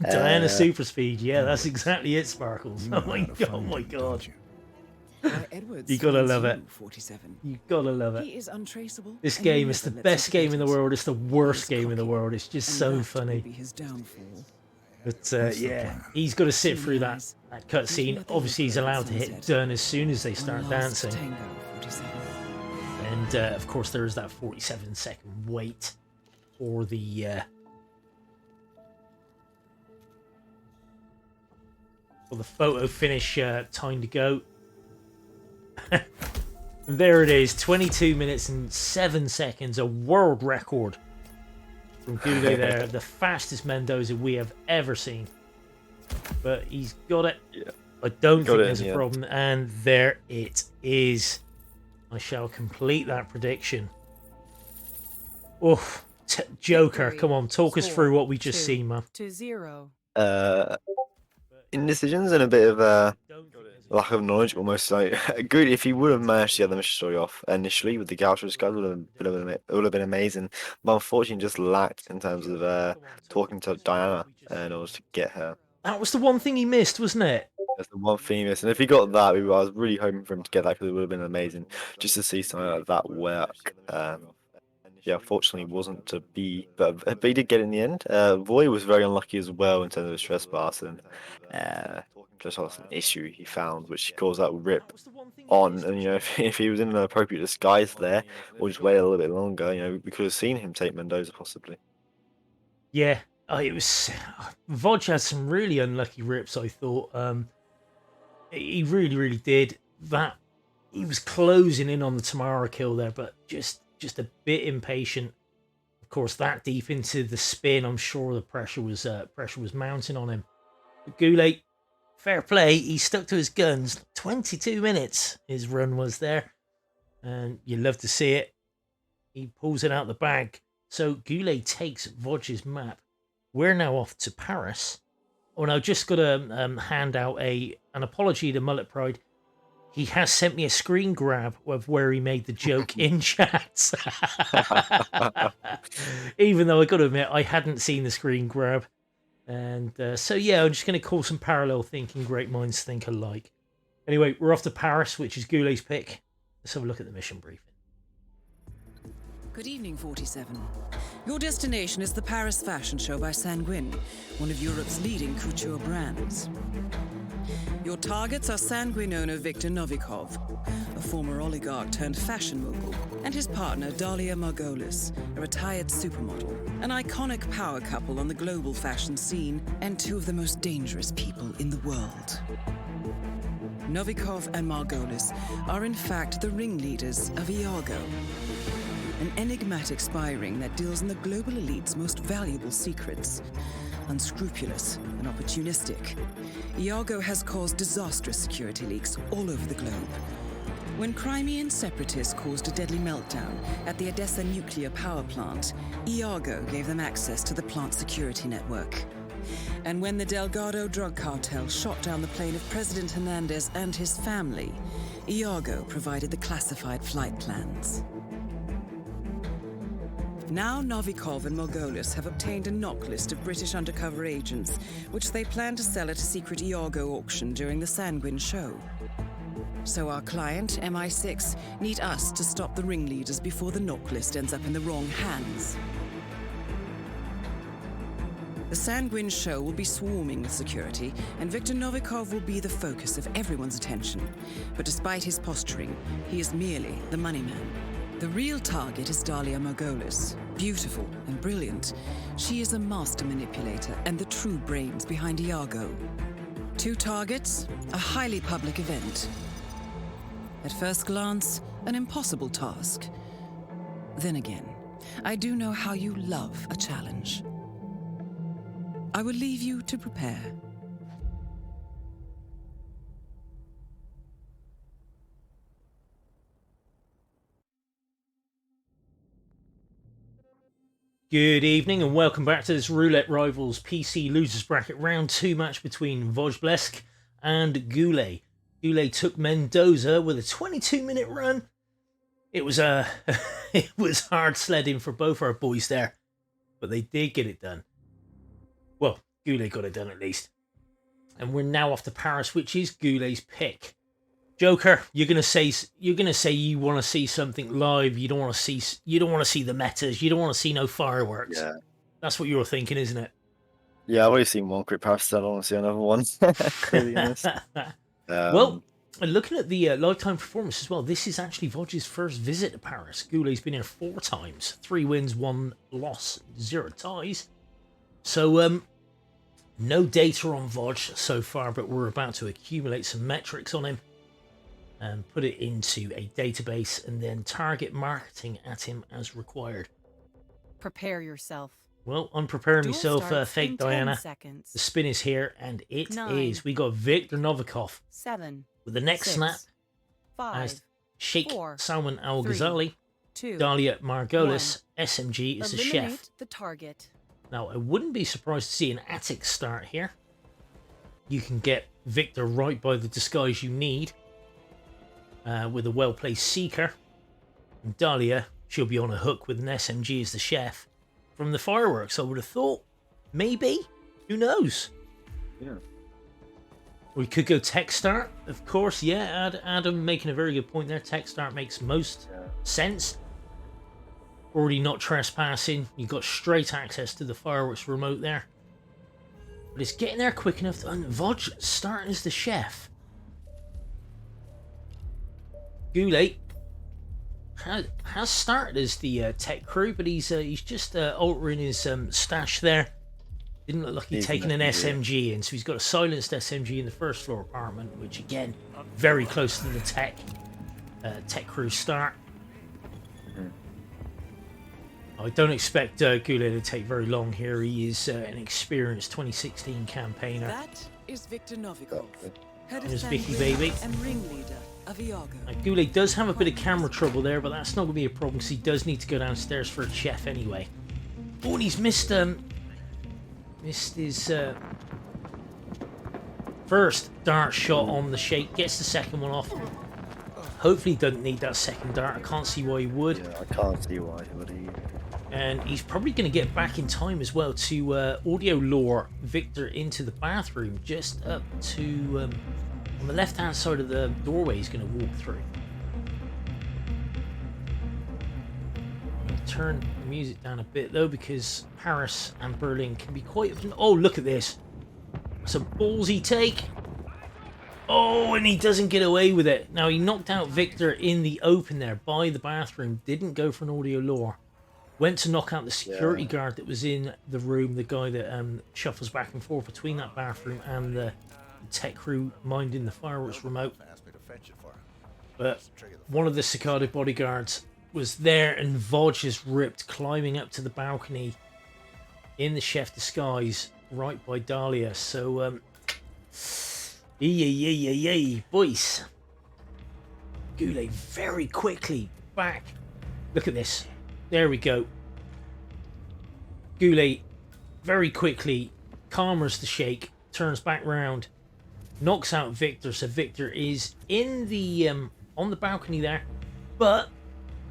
Diana super speed. Yeah, that's exactly it, Sparkles. Oh my god. You gotta love it. You gotta love it. He is untraceable. This game is the best game in the world. It's the worst game in the world. It's just so funny. But yeah, he's got to sit through that cutscene. Obviously, he's allowed to hit done as soon as they start dancing. And of course, there is that 47-second wait for the photo finish time to go. There it is, 22 minutes and 7 seconds, a world record from GuLe there, the fastest Mendoza we have ever seen. But he's got it. Yeah. I don't think there's a problem, and there it is. I shall complete that prediction. Oof. Joker, come on, talk us through what we just seen, man. 2-0. Indecisions and a bit of lack of knowledge, almost like good. If he would have managed to get the mission story off initially with the Gaucho Skies, would have been amazing. But unfortunately, just lacked in terms of talking to Diana in order to get her. That was the one thing he missed, wasn't it? That's the one thing he missed. And if he got that, I was really hoping for him to get that because it would have been amazing just to see something like that work. Yeah, unfortunately, it wasn't to be, but he did get it in the end. Voy was very unlucky as well in terms of his trespass, and just was an issue he found, which caused that rip on. And if he was in an appropriate disguise there, or just wait a little bit longer, we could have seen him take Mendoza possibly. Yeah, it was. Voj had some really unlucky rips. I thought he really, really did. That he was closing in on the Tamara kill there, but just a bit impatient. Of course, that deep into the spin, I'm sure the pressure was mounting on him. But GuLe, fair play, he stuck to his guns. 22 minutes his run was there, and you love to see it. He pulls it out the bag. So GuLe takes Voj's map. We're now off to Paris. Oh, now just got to hand out an apology to Mullet Pride. He has sent me a screen grab of where he made the joke in chat. Even though I got to admit, I hadn't seen the screen grab. And so, yeah, I'm just going to call some parallel thinking. Great minds think alike. Anyway, we're off to Paris, which is GuLe's pick. Let's have a look at the mission briefing. Good evening, 47. Your destination is the Paris Fashion Show by Sanguine, one of Europe's leading couture brands. Your targets are Sanguine owner Viktor Novikov, a former oligarch turned fashion mogul, and his partner Dalia Margolis, a retired supermodel, an iconic power couple on the global fashion scene, and two of the most dangerous people in the world. Novikov and Margolis are in fact the ringleaders of Iago, an enigmatic spy ring that deals in the global elite's most valuable secrets. Unscrupulous and opportunistic, Iago has caused disastrous security leaks all over the globe. When Crimean separatists caused a deadly meltdown at the Odessa nuclear power plant, Iago gave them access to the plant's security network. And when the Delgado drug cartel shot down the plane of President Hernandez and his family, Iago provided the classified flight plans. Now Novikov and Margolis have obtained a knock list of British undercover agents, which they plan to sell at a secret Iago auction during the Sanguine show. So our client, MI6, need us to stop the ringleaders before the knock list ends up in the wrong hands. The Sanguine show will be swarming with security, and Viktor Novikov will be the focus of everyone's attention. But despite his posturing, he is merely the money man. The real target is Dalia Margolis. Beautiful and brilliant, she is a master manipulator and the true brains behind Iago. Two targets, a highly public event. At first glance, an impossible task. Then again, I do know how you love a challenge. I will leave you to prepare. Good evening and welcome back to this Roulette Rivals PC Losers Bracket Round 2 match between Vojblesk and GuLe. GuLe took Mendoza with a 22-minute run. It was it was hard sledding for both our boys there, but they did get it done. Well, GuLe got it done at least. And we're now off to Paris, which is GuLe's pick. Joker, you're gonna say you want to see something live. You don't want to see the metas. You don't want to see no fireworks. Yeah, That's what you're thinking, isn't it? yeah. I've already seen one quick Paris, so I don't want to see another one. Clearly honest. Well, looking at the lifetime performance as well, this is actually Voj's first visit to Paris. GuLe's been here 4 times, 3 wins, 1 loss, 0 ties. So no data on Voj so far, but we're about to accumulate some metrics on him and put it into a database and then target marketing at him as required. Prepare yourself. Well, I'm preparing Duel myself, starts fake in 10 Diana. seconds. The spin is here, and it 9, is. We got Viktor Novikov 7, with the next 6, snap 5, Sheikh Four, Salman Al-Ghazali, 2. Dahlia Margolis, SMG is the chef. Eliminate the target. Now, I wouldn't be surprised to see an attic start here. You can get Victor right by the disguise you need with a well-placed Seeker. And Dahlia, she'll be on a hook with an SMG as the chef. From the fireworks, I would have thought. Maybe. Who knows? Yeah. We could go tech start, of course. Yeah, Adam making a very good point there. Tech start makes most sense. Already not trespassing. You've got straight access to the fireworks remote there. But it's getting there quick enough. And Voj starting as the chef. GuLe has started as the tech crew, but he's just altering his stash there. Didn't look like he'd taken an SMG in, so he's got a silenced SMG in the first floor apartment, which again, very close to the tech crew start. I don't expect GuLe to take very long here. He is an experienced 2016 campaigner. That is Victor Novikov, head of There's Sanguine Vicky Baby. and ringleader of Iago. GuLe does have a bit of camera trouble there, but that's not going to be a problem because he does need to go downstairs for a chef anyway. Oh, and he's missed his first dart shot on the Sheikh. Gets the second one off. Hopefully he doesn't need that second dart. I can't see why he would. Yeah, I can't see why he would. And he's probably going to get back in time as well to audio lure Victor into the bathroom, just up to on the left hand side of the doorway he's going to walk through. Turn the music down a bit though, because Paris and Berlin can be quite... Oh, look at this. It's a ballsy take. Oh, and he doesn't get away with it. Now, he knocked out Victor in the open there by the bathroom. Didn't go for an audio lure. Went to knock out the security guard that was in the room, the guy that shuffles back and forth between that bathroom and the tech crew minding the fireworks remote. But one of the Cicada bodyguards was there, and Voj just ripped, climbing up to the balcony in the chef disguise right by Dahlia. So, yay, boys. GuLe very quickly back. Look at this. There we go. GuLe very quickly calmers the Sheikh, turns back round, knocks out Victor. So Victor is in the on the balcony there, but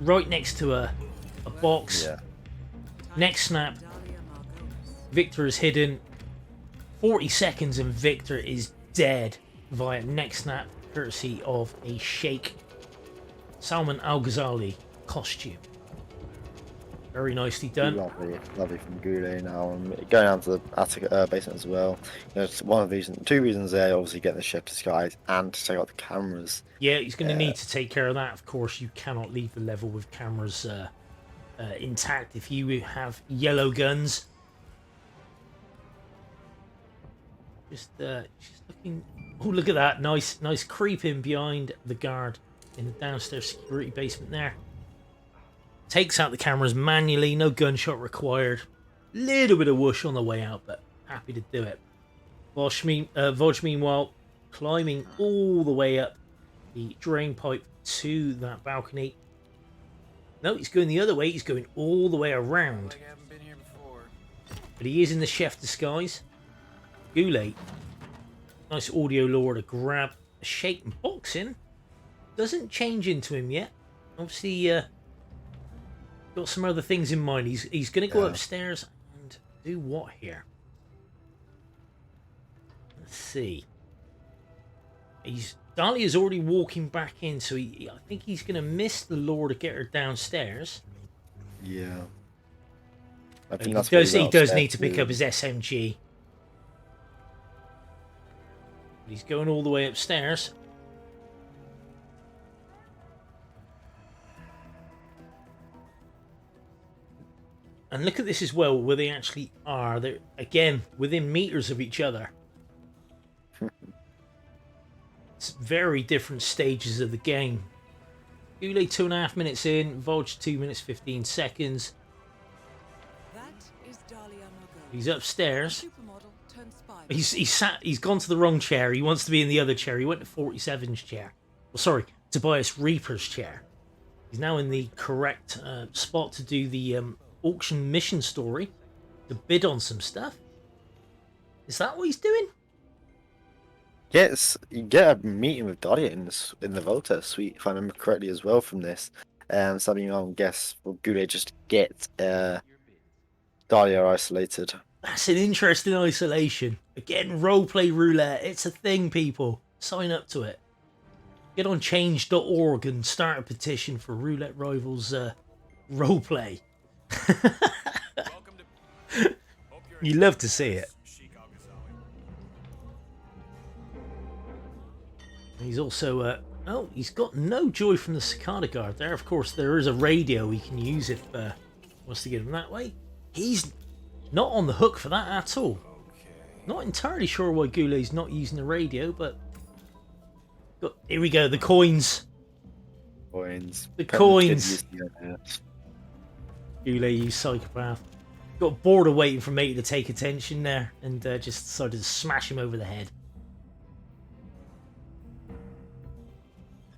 right next to a box. Yeah. Next snap, Victor is hidden. 40 seconds and Victor is dead via next snap, courtesy of a Sheikh Salman Al-Ghazali costume. Very nicely done. Lovely from GuLe. Now going down to the attic basement as well. You know, it's one of these, two reasons there. Obviously, getting the chef disguise and to take out the cameras. Yeah, he's going to need to take care of that. Of course, you cannot leave the level with cameras intact if you have yellow guns. Just looking. Oh, look at that! Nice creeping behind the guard in the downstairs security basement there. Takes out the cameras manually, no gunshot required. Little bit of whoosh on the way out, but happy to do it. Voj, meanwhile, climbing all the way up the drain pipe to that balcony. No, he's going the other way. He's going all the way around. But he is in the chef disguise. GuLe, nice audio lure to grab a Sheikh and box in. Doesn't change into him yet. Obviously, got some other things in mind. He's going to go upstairs and do what here? Let's see. Dahlia's already walking back in, so I think he's going to miss the lure to get her downstairs. Yeah. I He think that's does need to pick up his SMG. But he's going all the way upstairs. And look at this as well, where they actually are. They're, again, within meters of each other. It's very different stages of the game. GuLe 2.5 minutes in, Voj 2 minutes 15 seconds. That is Dahlia Margolis. He's upstairs. Supermodel turned spy. He's gone to the wrong chair. He wants to be in the other chair. He went to 47's chair. Well, sorry, Tobias Reaper's chair. He's now in the correct spot to do the auction mission story, to bid on some stuff. Is that what he's doing? Yes, you get a meeting with Dahlia in the Volta suite, if I remember correctly, as well from this. Something I would guess will GuLe just get Dahlia isolated. That's an interesting isolation. Again, roleplay roulette. It's a thing, people. Sign up to it. Get on change.org and start a petition for Roulette Rivals roleplay. You love to see it. He's also, oh, he's got no joy from the Cicada Guard there. Of course, there is a radio he can use if he wants to get him that way. He's not on the hook for that at all. Not entirely sure why GuLe's not using the radio, but... Here we go, the coins. The coins. GuLe, you psychopath. Got bored of waiting for Matey to take attention there, and just decided to smash him over the head.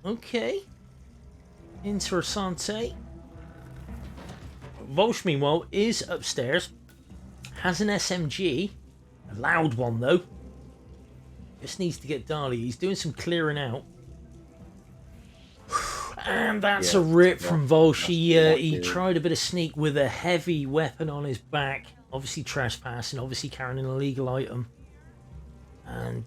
Okay. Interessante. Volch, meanwhile, is upstairs. Has an SMG. A loud one, though. Just needs to get Dahlia. He's doing some clearing out. And that's a rip from Volch. He tried a bit of sneak with a heavy weapon on his back. Obviously trespassing, obviously carrying an illegal item. And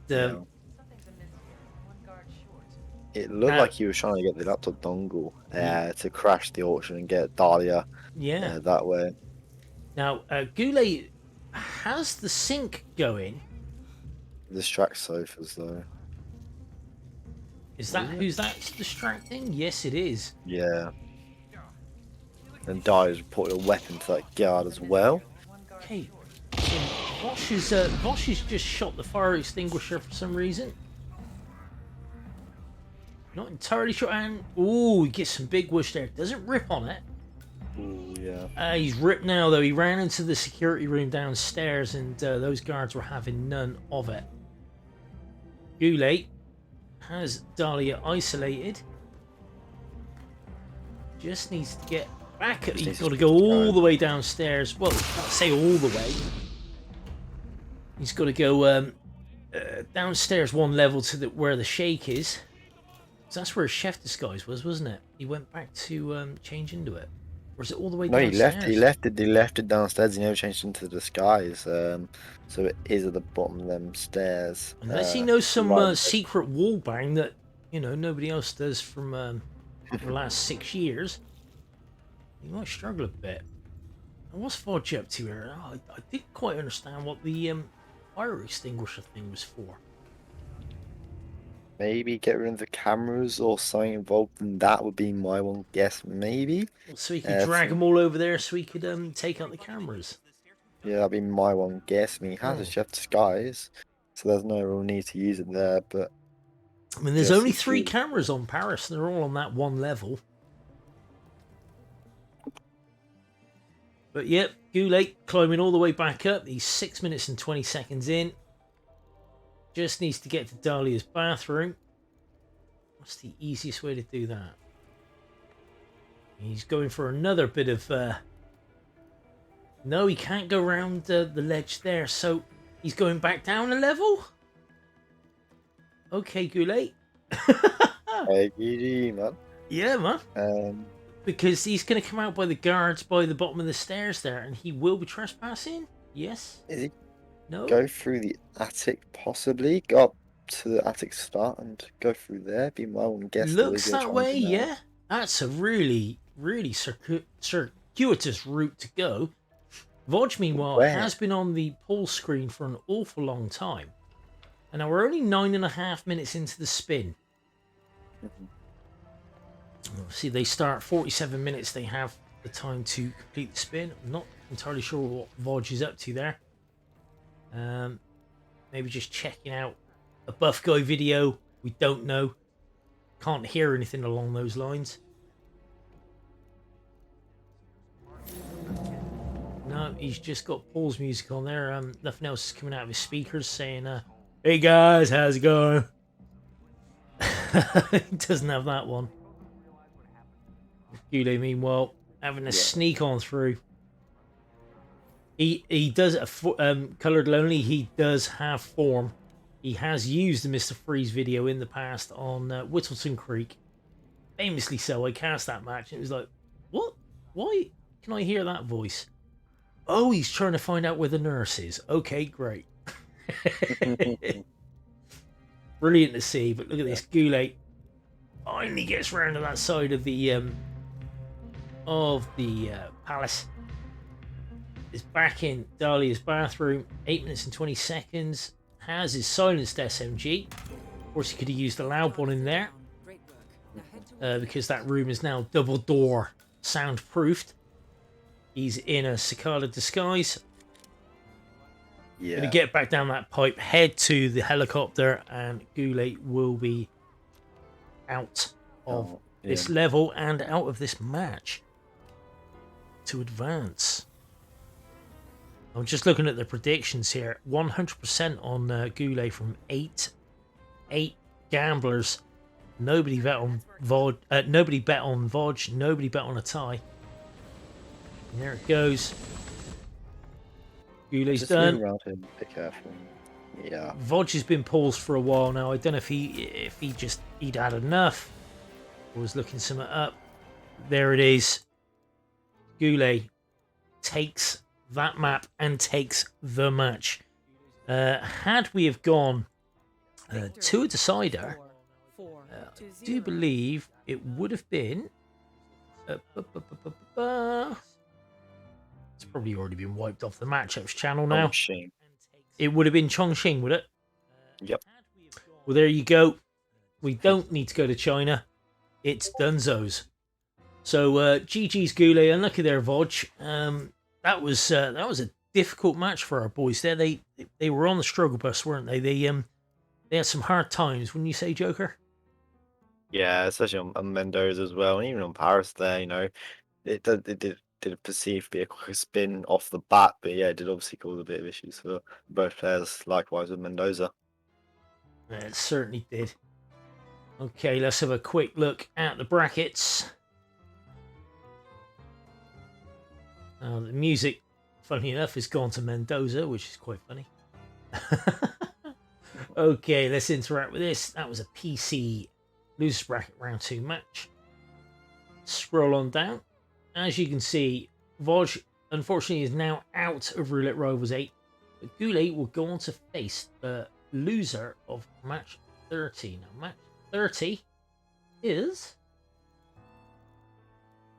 it looked like he was trying to get the laptop dongle to crash the auction and get Dahlia that way. Now, GuLe has the sync going. Distract sofas, though. Is that who's that distracting? Yes, it is. Yeah. And Dahlia's put a weapon to that guard as well. Okay. So Bosch has just shot the fire extinguisher for some reason. Not entirely sure. And ooh, he gets some big whoosh there. Doesn't rip on it. Ooh, yeah. He's ripped now, though. He ran into the security room downstairs, and those guards were having none of it. GuLe has Dahlia isolated. Just needs to get back. He's got to go all the way downstairs. Well, I'll say all the way. He's got to go downstairs one level to where the shake is. So that's where his chef disguise was, wasn't it? He went back to change into it. Or is it all the way downstairs? No, he left it downstairs. He never changed into the disguise. So it is at the bottom of them stairs. Unless he knows some secret wall bang that, you know, nobody else does from the last 6 years. He might struggle a bit. And what's Vodge up to here? Oh, I didn't quite understand what the fire extinguisher thing was for. Maybe get rid of the cameras or something involved in that would be my one guess, maybe. So he could drag them all over there so he could take out the cameras. Yeah, that'd be my one guess. I mean, he has a chef disguise, so there's no real need to use it there, but... I mean, there's only 3 cameras on Paris, and they're all on that one level. But yep, GuLe climbing all the way back up. He's 6 minutes and 20 seconds in. Just needs to get to Dahlia's bathroom. What's the easiest way to do that? He's going for another bit of... No, he can't go around the ledge there, so he's going back down a level? Okay, GuLe. Hey, GG, man. Yeah, man. Because he's going to come out by the guards by the bottom of the stairs there, and he will be trespassing? Yes? Is he? No? Go through the attic, possibly. Go up to the attic start and go through there. Be my own guess. Looks that way, yeah. That's a really, really circuitous route to go. Vodge, meanwhile, has been on the pull screen for an awful long time. And now we're only 9.5 minutes into the spin. See, they start 47 minutes. They have the time to complete the spin. I'm not entirely sure what Vodge is up to there. Maybe just checking out a buff guy video. We don't know. Can't hear anything along those lines. No, he's just got Paul's music on there. Nothing else is coming out of his speakers saying, hey guys, how's it going? He doesn't have that one. GuLe, meanwhile, having a sneak on through. He does coloured lonely. He does have form. He has used the Mr. Freeze video in the past on Whittleton Creek. Famously so. I cast that match and it was like, what? Why can I hear that voice? Oh, he's trying to find out where the nurse is. Okay, great. Brilliant to see, but look at this. GuLe finally gets round to that side of the palace. Is back in Dahlia's bathroom. 8 minutes and 20 seconds. Has his silenced SMG. Of course, he could have used the loud one in there. Because that room is now double door soundproofed. He's in a cicada disguise. Yeah. Gonna get back down that pipe, head to the helicopter, and GuLe will be out of this level and out of this match to advance. I'm just looking at the predictions here. 100% on GuLe from eight gamblers. Nobody bet on Vod. Nobody bet on Voj. Nobody bet on a tie. And there it goes. GuLe's Just done. around him, be careful. Yeah. Voj has been paused for a while now. I don't know if he'd had enough or was looking something up. There it is. GuLe takes that map and takes the match. Had we have gone to a decider, I do believe it would have been. It's probably already been wiped off the matchups channel now. Chongqing. It would have been Chongqing, would it? Yep. Well, there you go. We don't need to go to China. It's Dunzo's. So GG's GuLe, unlucky there, Voj. That was a difficult match for our boys there. They were on the struggle bus, weren't they? They had some hard times, wouldn't you say, Joker? Yeah, especially on Mendoza as well, and even on Paris there, you know, it did perceive to be a quick spin off the bat, but yeah, it did obviously cause a bit of issues for both players, likewise with Mendoza. It certainly did. Okay, let's have a quick look at the brackets. The music, funny enough, has gone to Mendoza, which is quite funny. Okay, let's interact with this. That was a PC losers bracket round 2 match. Scroll on down. As you can see, Voj, unfortunately, is now out of Roulette Rivals 8. But GuLe will go on to face the loser of match 30. Now, match 30 is...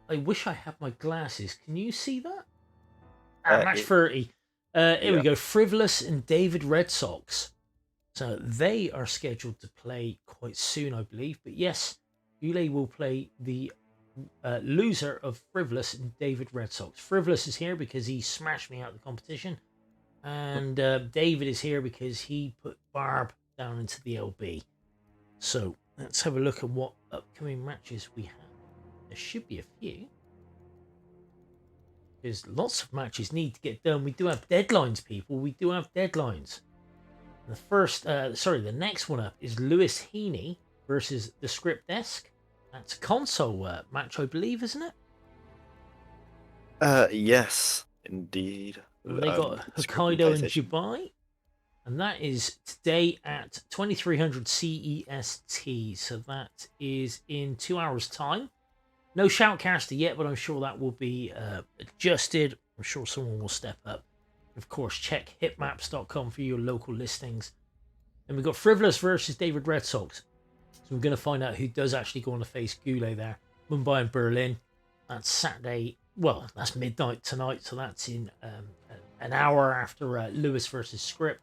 I wish I had my glasses. Can you see that? Match 30. Here we go. Frivolous and David Red Sox. So they are scheduled to play quite soon, I believe. But yes, GuLe will play the loser of Frivolous and David Red Sox. Frivolous is here because he smashed me out of the competition. And David is here because he put Barb down into the LB. So let's have a look at what upcoming matches we have. There should be a few. Because lots of matches need to get done. We do have deadlines, people. We do have deadlines. The next one up is Lewis Heaney versus the Script Desk. That's a console match, I believe, isn't it? Yes, indeed. They got Hokkaido and Dubai. And that is today at 2300 CEST. So that is in 2 hours' time. No Shoutcaster yet, but I'm sure that will be adjusted. I'm sure someone will step up. Of course, check hitmaps.com for your local listings. And we've got Frivolous versus David Red Sox. So we're going to find out who does actually go on to face GuLe there. Mumbai and Berlin. That's Saturday. Well, that's midnight tonight. So that's in an hour after Lewis versus Script.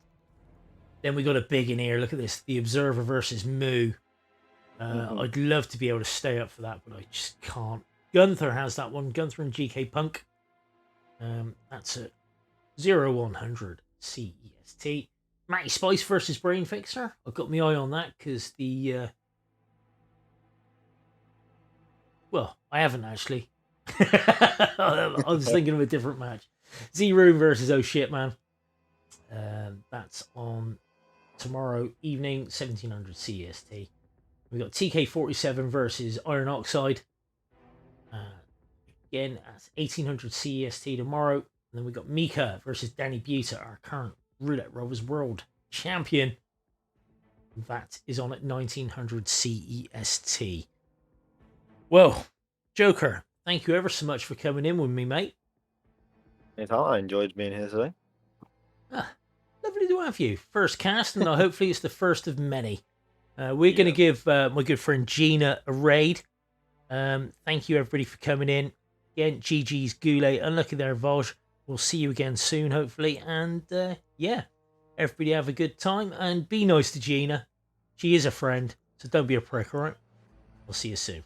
Then we got a big in here. Look at this. The Observer versus Moo. I'd love to be able to stay up for that, but I just can't. Gunther has that one. Gunther and GK Punk. That's at 0100 CEST. Matty Spice versus Brain Fixer. I've got my eye on that because the... Well, I haven't actually. I was thinking of a different match. Z-Room versus Oh Shit Man. That's on tomorrow evening, 1700 CEST. We've got TK47 versus Iron Oxide. Again, that's 1800 CEST tomorrow. And then we've got Mika versus Danny Buta, our current Roulette Rivals World Champion. That is on at 1900 CEST. Well, Joker, thank you ever so much for coming in with me, mate. Anytime. I enjoyed being here today. Lovely to have you. First cast, and hopefully it's the first of many. We're going to give my good friend Gina a raid. Thank you, everybody, for coming in. Again, GG's GuLe. Unlucky there, Voj. We'll see you again soon, hopefully. And, yeah, everybody have a good time. And be nice to Gina. She is a friend, so don't be a prick, all right? We'll see you soon.